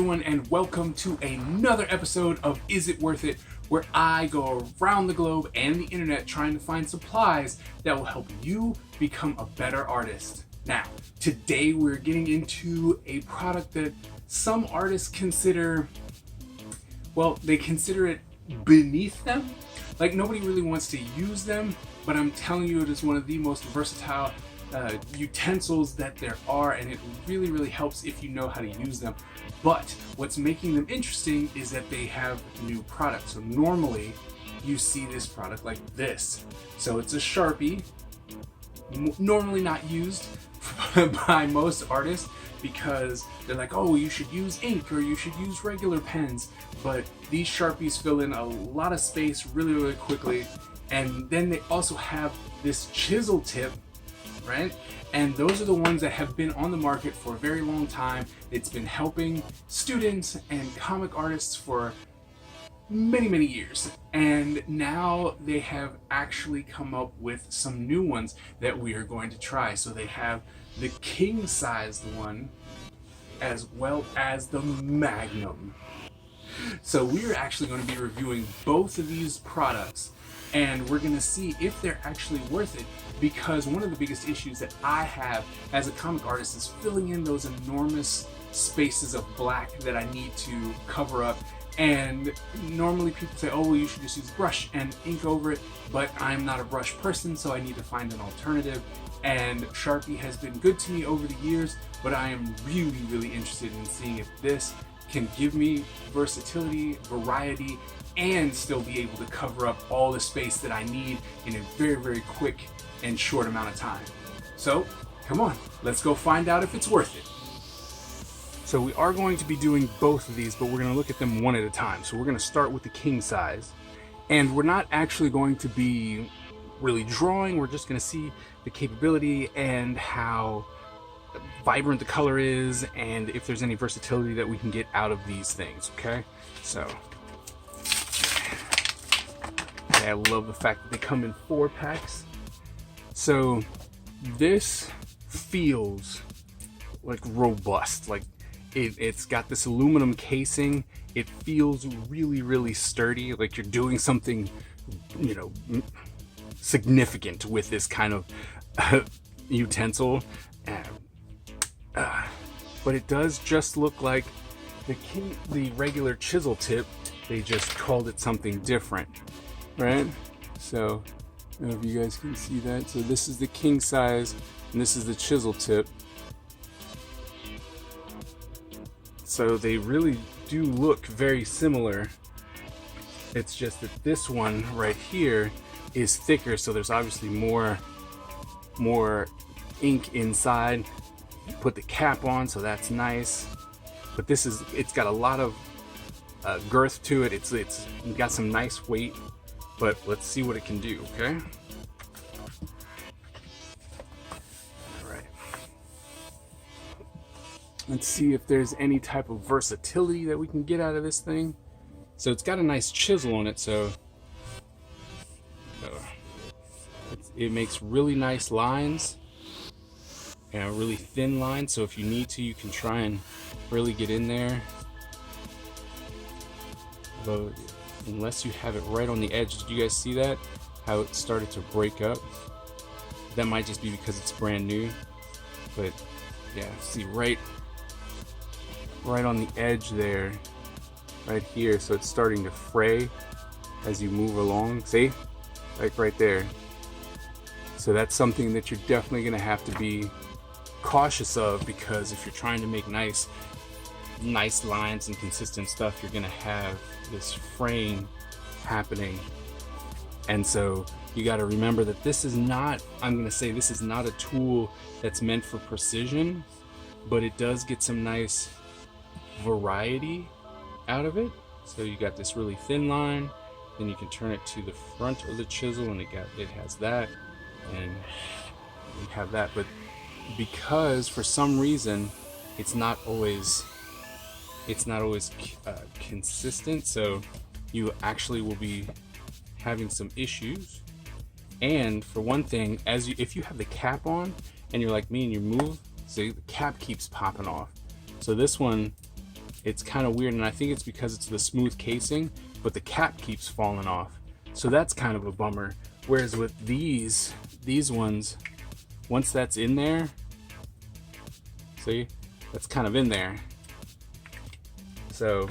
everyone, and welcome to another episode of Is It Worth It, where I go around the globe and the internet trying to find supplies that will help you become a better artist. Now, today we're getting into a product that some artists consider, well, they consider it beneath them. Like, nobody really wants to use them, but I'm telling you, it is one of the most versatile utensils that there are, and it really helps if you know how to use them. But what's making them interesting is that they have new products. So normally you see this product like this. So it's a Sharpie, normally not used by most artists because they're like, oh, you should use ink or you should use regular pens. But these Sharpies fill in a lot of space really quickly. And then they also have this chisel tip, right? And those are the ones that have been on the market for a very long time. It's been helping students and comic artists for many years. And now they have actually come up with some new ones that we are going to try. So they have the king sized one as well as the Magnum. So we're actually going to be reviewing both of these products, and we're going to see if they're actually worth it, because one of the biggest issues that I have as a comic artist is filling in those enormous spaces of black that I need to cover up. And normally people say, oh, well, you should just use brush and ink over it, but I'm not a brush person, so I need to find an alternative. And Sharpie has been good to me over the years, but I am really interested in seeing if this can give me versatility, variety, and still be able to cover up all the space that I need in a very quick and short amount of time. So come on, let's go find out if it's worth it. So we are going to be doing both of these, but we're going to look at them one at a time. So we're going to start with the king size, and we're not actually going to be really drawing. We're just going to see the capability and how vibrant the color is, and if there's any versatility that we can get out of these things. Okay, so I love the fact that they come in 4 packs. So this feels like robust, like it's got this aluminum casing. It feels really sturdy, like you're doing something, you know, significant with this kind of utensil. But it does just look like the regular chisel tip. They just called it something different, right? So I don't know if you guys can see that. So this is the king size, and this is the chisel tip. So they really do look very similar. It's just that this one right here is thicker, so there's obviously more ink inside. Put the cap on, so that's nice. But it's got a lot of girth to it. It's got some nice weight. But let's see what it can do, okay? All right. Let's see if there's any type of versatility that we can get out of this thing. So it's got a nice chisel on it, so it makes really nice lines and a really thin line. So if you need to, you can try and really get in there. But unless you have it right on the edge, did you guys see that? How it started to break up? That might just be because it's brand new. But yeah, see right on the edge there, right here. So it's starting to fray as you move along. See? Like right there. So that's something that you're definitely gonna have to be cautious of, because if you're trying to make nice lines and consistent stuff, you're gonna have this fraying happening. And so you got to remember that this is not, I'm gonna say this is not a tool that's meant for precision, but it does get some nice variety out of it. So you got this really thin line, then you can turn it to the front of the chisel, and it has that, and you have that. But because for some reason it's not always consistent, so you actually will be having some issues. And for one thing, if you have the cap on and you're like me and you move, see, the cap keeps popping off. So this one, it's kind of weird, and I think it's because it's the smooth casing, but the cap keeps falling off. So that's kind of a bummer. Whereas with these ones, once that's in there, see, that's kind of in there. So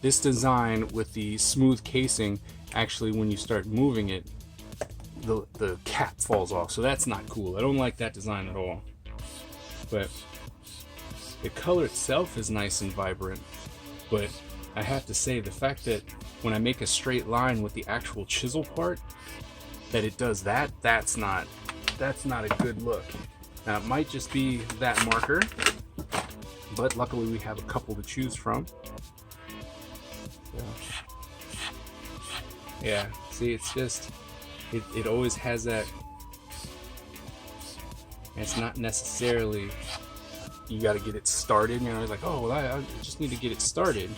this design with the smooth casing, actually when you start moving it, the cap falls off. So that's not cool. I don't like that design at all. But the color itself is nice and vibrant, but I have to say the fact that when I make a straight line with the actual chisel part, that it does that, that's not a good look. Now it might just be that marker, but luckily we have a couple to choose from. So, yeah, see, it's just, it always has that. It's not necessarily you got to get it started, you know, it's like, oh well, I just need to get it started,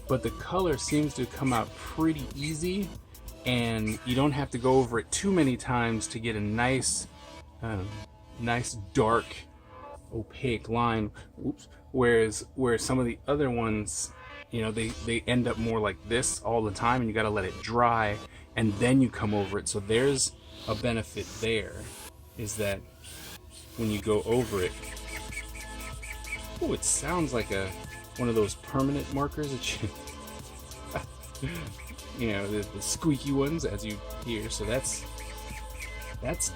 but the color seems to come out pretty easy, and you don't have to go over it too many times to get a nice dark opaque line. Oops. Whereas some of the other ones, you know, they end up more like this all the time, and you got to let it dry and then you come over it. So there's a benefit there, is that when you go over it, oh, it sounds like one of those permanent markers that you know, the squeaky ones, as you hear. So that's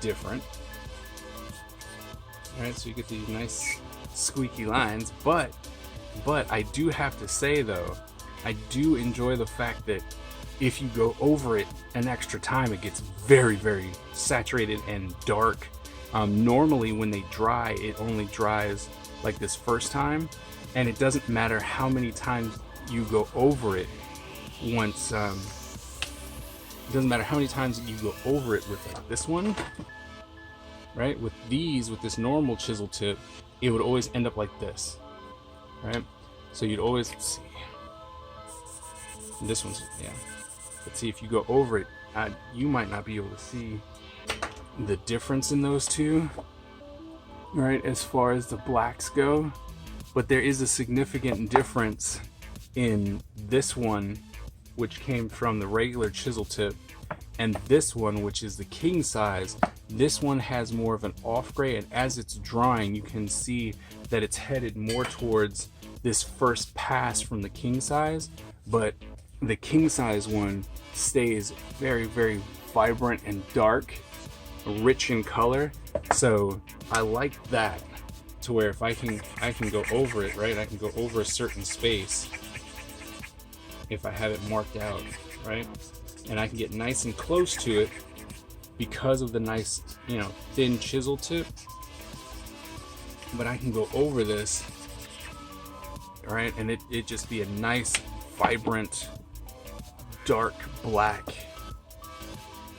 different. All right, so you get these nice squeaky lines, but I do have to say though, I do enjoy the fact that if you go over it an extra time, it gets very, very saturated and dark. Normally when they dry, it only dries like this first time, and it doesn't matter how many times you go over it. Once it doesn't matter how many times you go over it with like this one, right? With this normal chisel tip, it would always end up like this, right? So you'd always see this one's, yeah. But see, if you go over it, you might not be able to see the difference in those two, right, as far as the blacks go, but there is a significant difference in this one, which came from the regular chisel tip, and this one, which is the king size. This one has more of an off gray, and as it's drying, you can see that it's headed more towards this first pass from the king size, but the king size one stays very, very vibrant and dark, rich in color. So I like that, to where if I can go over it, right? I can go over a certain space if I have it marked out, right? And I can get nice and close to it because of the nice, you know, thin chisel tip. But I can go over this, right? And it just be a nice, vibrant, dark black.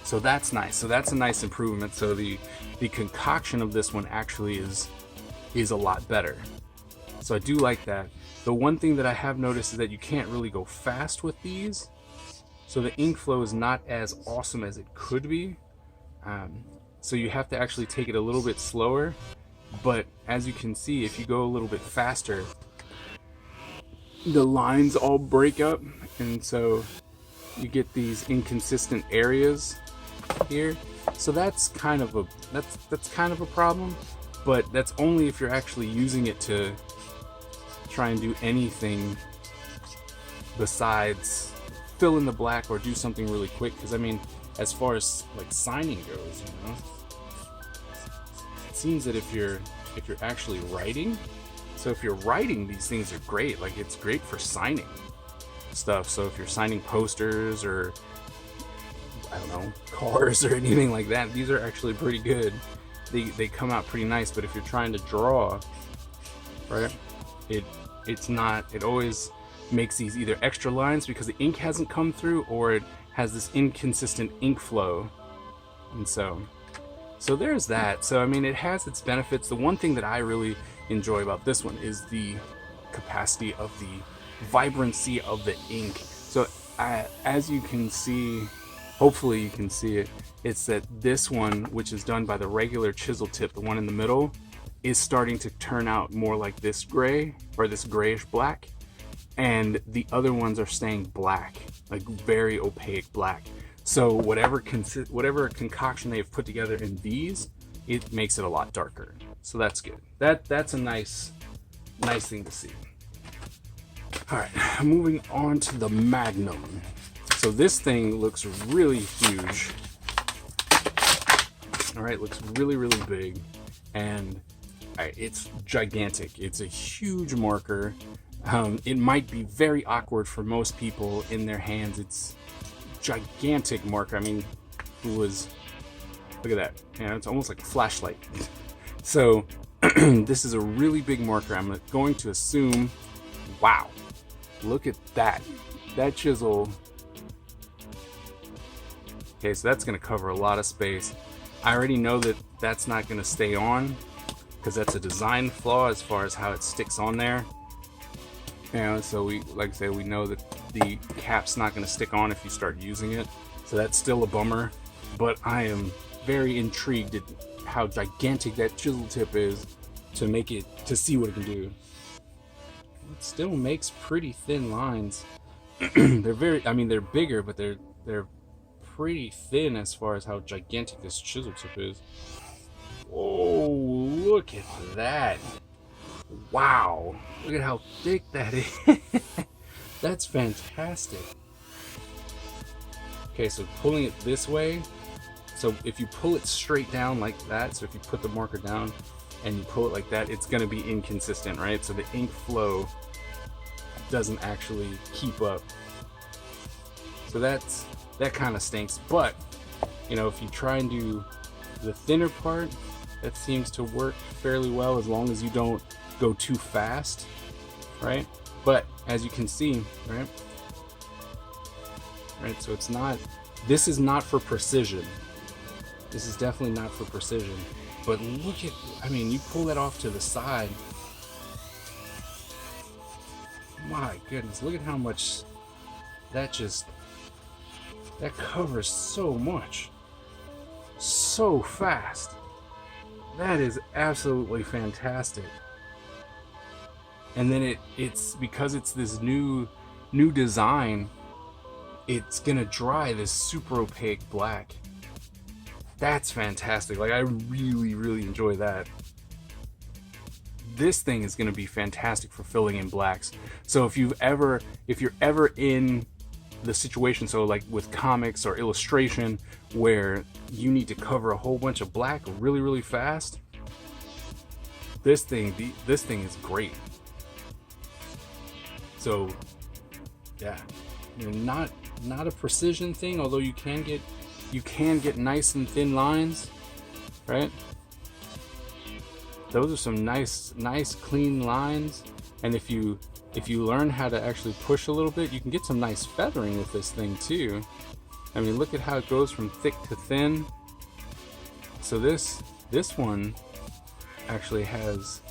So that's nice. So that's a nice improvement. So the concoction of this one actually is a lot better. So I do like that. The one thing that I have noticed is that you can't really go fast with these. So the ink flow is not as awesome as it could be. So you have to actually take it a little bit slower. But as you can see, if you go a little bit faster, the lines all break up, and so you get these inconsistent areas here. So that's kind of a problem, but that's only if you're actually using it to try and do anything besides fill in the black or do something really quick. Because I mean, as far as like signing goes, you know, it seems that if you're actually writing, so if you're writing, these things are great. Like, it's great for signing stuff. So if you're signing posters or, I don't know, cars or anything like that, these are actually pretty good. They come out pretty nice. But if you're trying to draw, right, it's not. It always makes these either extra lines because the ink hasn't come through, or it has this inconsistent ink flow. And so there's that. So I mean, it has its benefits. The one thing that I really enjoy about this one is the capacity of the vibrancy of the ink. So as you can see, hopefully you can see it, it's that this one, which is done by the regular chisel tip, the one in the middle, is starting to turn out more like this gray, or this grayish black, and the other ones are staying black, like very opaque black. So whatever concoction they've put together in these, it makes it a lot darker. So that's good. That's a nice thing to see. All right, moving on to the Magnum. So this thing looks really huge. All right, looks really big, and it's gigantic. It's a huge marker. It might be very awkward for most people in their hands. It's gigantic marker. I mean, look at that. Yeah, it's almost like a flashlight. So this is a really big marker. I'm going to assume, wow, look at that chisel. Okay, so that's going to cover a lot of space. I already know that that's not going to stay on, because that's a design flaw as far as how it sticks on there. So we, like I said, we know that the cap's not going to stick on if you start using it. So that's still a bummer, but I am very intrigued at how gigantic that chisel tip is to see what it can do. It still makes pretty thin lines. They're bigger, but they're pretty thin as far as how gigantic this chisel tip is. Oh, look at that. Wow, look at how thick that is. That's fantastic. Okay, so pulling it this way, so if you pull it straight down like that, so if you put the marker down and you pull it like that, it's going to be inconsistent, right? So the ink flow doesn't actually keep up. So that kind of stinks. But if you try and do the thinner part, that seems to work fairly well, as long as you don't go too fast, right? But as you can see, right, so it's not, this is not for precision. This is definitely not for precision. But look at, you pull that off to the side, my goodness, look at how much that covers so much so fast. That is absolutely fantastic. And then it's because it's this new design, it's gonna dry this super opaque black. That's fantastic. Like, I really enjoy that. This thing is gonna be fantastic for filling in blacks. So if you're ever in the situation, so like with comics or illustration, where you need to cover a whole bunch of black really fast, this thing is great. So yeah, not a precision thing, although you can get nice and thin lines, right? Those are some nice clean lines, and if you learn how to actually push a little bit, you can get some nice feathering with this thing too. Look at how it goes from thick to thin. So this one actually has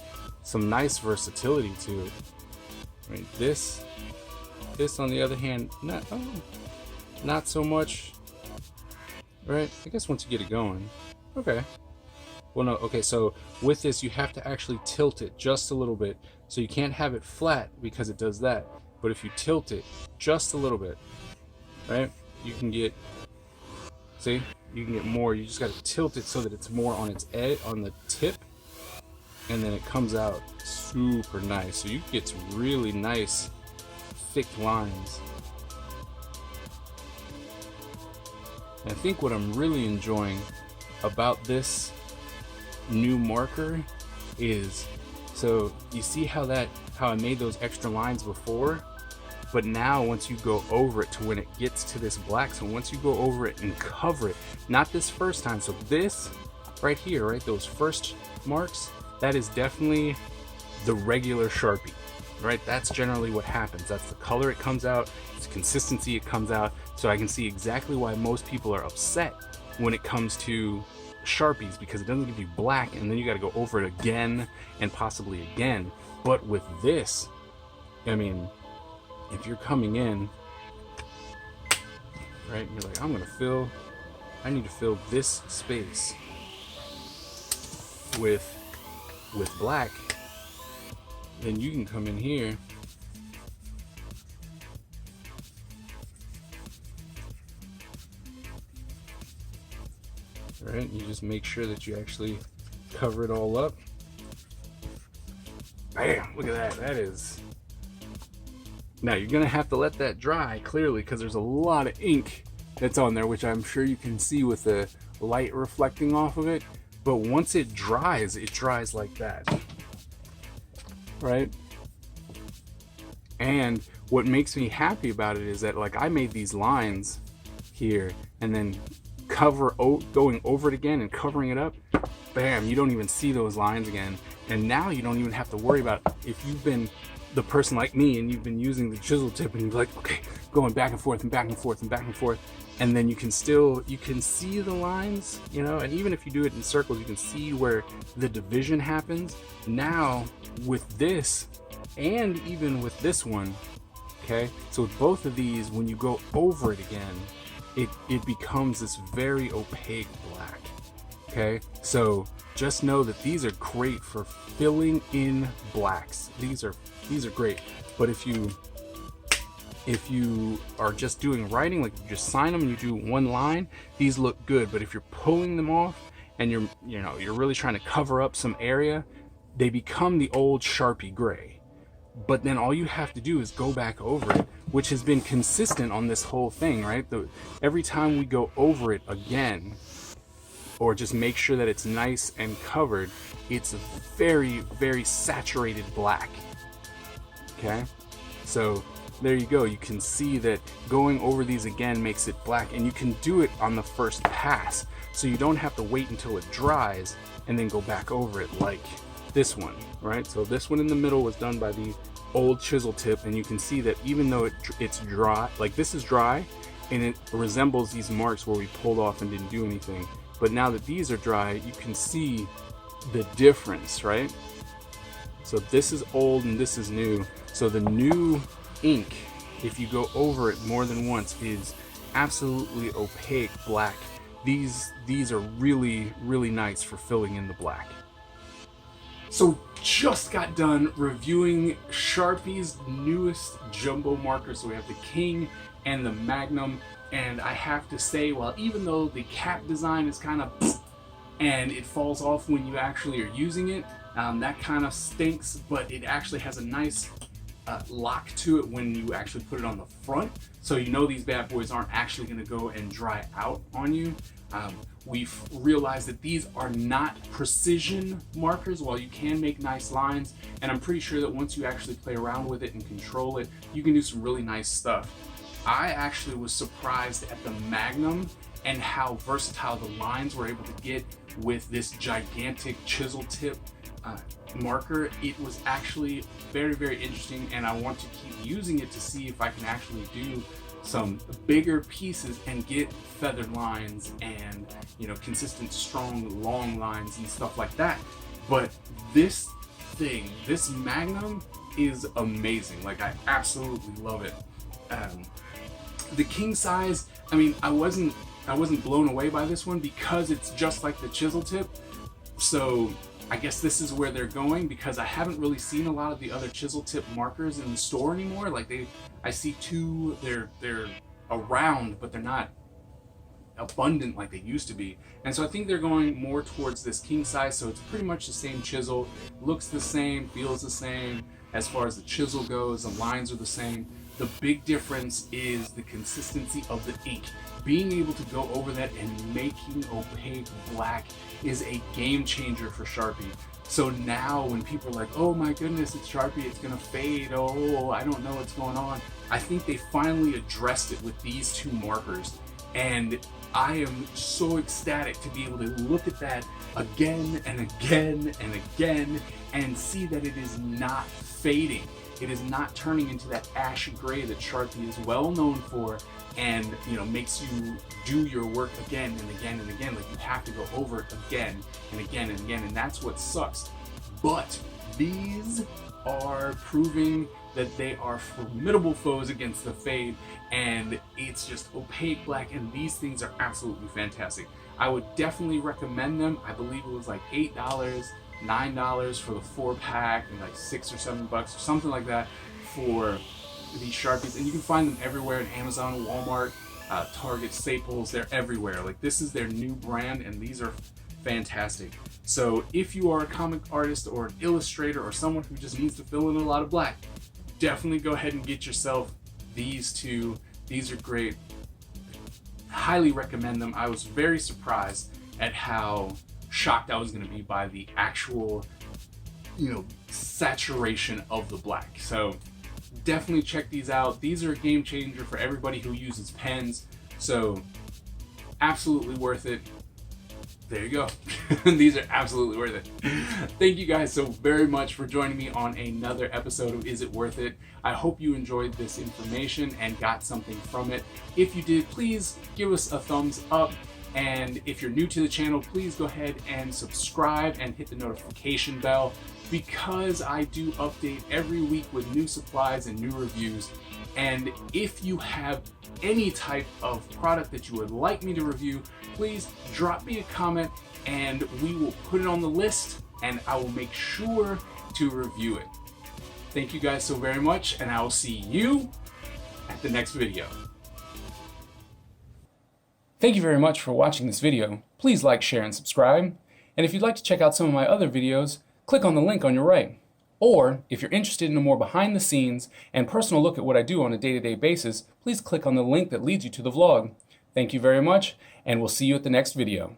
some nice versatility to it. This on the other hand, not so much, right? I guess once you get it going, okay. Well, no, okay, so with this, you have to actually tilt it just a little bit. So you can't have it flat because it does that. But if you tilt it just a little bit, right, you can get more. You just got to tilt it so that it's more on its edge, on the tip, and then it comes out super nice. So you get some really nice thick lines. And I think what I'm really enjoying about this new marker is, so you see how I made those extra lines before, but now once you go over it to when it gets to this black, so once you go over it and cover it, not this first time, so this right here, right, those first marks, that is definitely the regular Sharpie, right? That's generally what happens. That's the color it comes out, it's consistency it comes out. So I can see exactly why most people are upset when it comes to Sharpies, because it doesn't give you black and then you got to go over it again and possibly again. But with this, if you're coming in, right, you're like, I need to fill this space with with black, then you can come in here right, you just make sure that you actually cover it all up. Bam, look at that. That is, now you're gonna have to let that dry clearly, because there's a lot of ink that's on there, which I'm sure you can see with the light reflecting off of it. But once it dries like that, right? And what makes me happy about it is that, like, I made these lines here and then going over it again and covering it up. Bam, you don't even see those lines again. And now you don't even have to worry about, if you've been the person like me and you've been using the chisel tip and you're like, okay, going back and forth and back and forth and back and forth, and then you can see the lines, you know, and even if you do it in circles, you can see where the division happens. Now with this, and even with this one, okay, so with both of these, when you go over it again, it becomes this very opaque black. Okay, so just know that these are great for filling in blacks. These are great. But if you are just doing writing, like you just sign them and you do one line, these look good. But if you're pulling them off and you're really trying to cover up some area, they become the old Sharpie gray. But then all you have to do is go back over it, which has been consistent on this whole thing, right? Every time we go over it again, or just make sure that it's nice and covered, it's a very, very saturated black. Okay, so there you go. You can see that going over these again makes it black, and you can do it on the first pass, so you don't have to wait until it dries and then go back over it like this one, right? So this one in the middle was done by the old chisel tip, and you can see that even though it's dry, like this is dry and it resembles these marks where we pulled off and didn't do anything, but now that these are dry, you can see the difference, right? So this is old and this is new. So the new ink, if you go over it more than once, is absolutely opaque black. These are really, really nice for filling in the black. So just got done reviewing Sharpie's newest jumbo markers. So we have the King and the Magnum, and I have to say, well, even though the cap design is kind of and it falls off when you actually are using it, that kind of stinks, but it actually has a nice lock to it when you actually put it on the front, so you know these bad boys aren't actually going to go and dry out on you. We've realized that these are not precision markers. While you can make nice lines, and I'm pretty sure that once you actually play around with it and control it, you can do some really nice stuff. I actually was surprised at the Magnum and how versatile the lines were able to get with this gigantic chisel tip marker. It was actually very, very interesting, and I want to keep using it to see if I can actually do some bigger pieces and get feathered lines and, you know, consistent, strong, long lines and stuff like that. But this thing, this Magnum, is amazing. Like, I absolutely love it. The king size, I mean, I wasn't blown away by this one because it's just like the chisel tip. So I guess this is where they're going, because I haven't really seen a lot of the other chisel tip markers in the store anymore. Like, I see two, they're around, but they're not abundant like they used to be. And so I think they're going more towards this king size. So it's pretty much the same chisel, looks the same, feels the same. As far as the chisel goes, the lines are the same. The big difference is the consistency of the ink. Being able to go over that and making opaque black is a game changer for Sharpie. So now when people are like, oh my goodness, it's Sharpie, it's gonna fade, oh, I don't know what's going on, I think they finally addressed it with these two markers. And I am so ecstatic to be able to look at that again and again and again and see that it is not fading. It is not turning into that ash gray that Sharpie is well known for, and, you know, makes you do your work again and again and again. Like, you have to go over it again and again and again, and that's what sucks. But these are proving that they are formidable foes against the fade, and it's just opaque black, and these things are absolutely fantastic. I would definitely recommend them. I believe it was like $8 $9 for the 4-pack and like $6 or $7 or something like that for these Sharpies. And you can find them everywhere in Amazon, Walmart, Target, Staples. They're everywhere. Like, this is their new brand, and these are fantastic. So if you are a comic artist or an illustrator or someone who just needs to fill in a lot of black, definitely go ahead and get yourself these two. These are great. Highly recommend them. I was very surprised at how shocked I was going to be by the actual, saturation of the black. So definitely check these out. These are a game changer for everybody who uses pens. So absolutely worth it. There you go. These are absolutely worth it. Thank you guys so very much for joining me on another episode of Is It Worth It? I hope you enjoyed this information and got something from it. If you did, please give us a thumbs up. And if you're new to the channel, please go ahead and subscribe and hit the notification bell, because I do update every week with new supplies and new reviews. And if you have any type of product that you would like me to review, please drop me a comment and we will put it on the list and I will make sure to review it. Thank you guys so very much, and I will see you at the next video. Thank you very much for watching this video. Please like, share, and subscribe. And if you'd like to check out some of my other videos, click on the link on your right. Or, if you're interested in a more behind the scenes and personal look at what I do on a day-to-day basis, please click on the link that leads you to the vlog. Thank you very much, and we'll see you at the next video.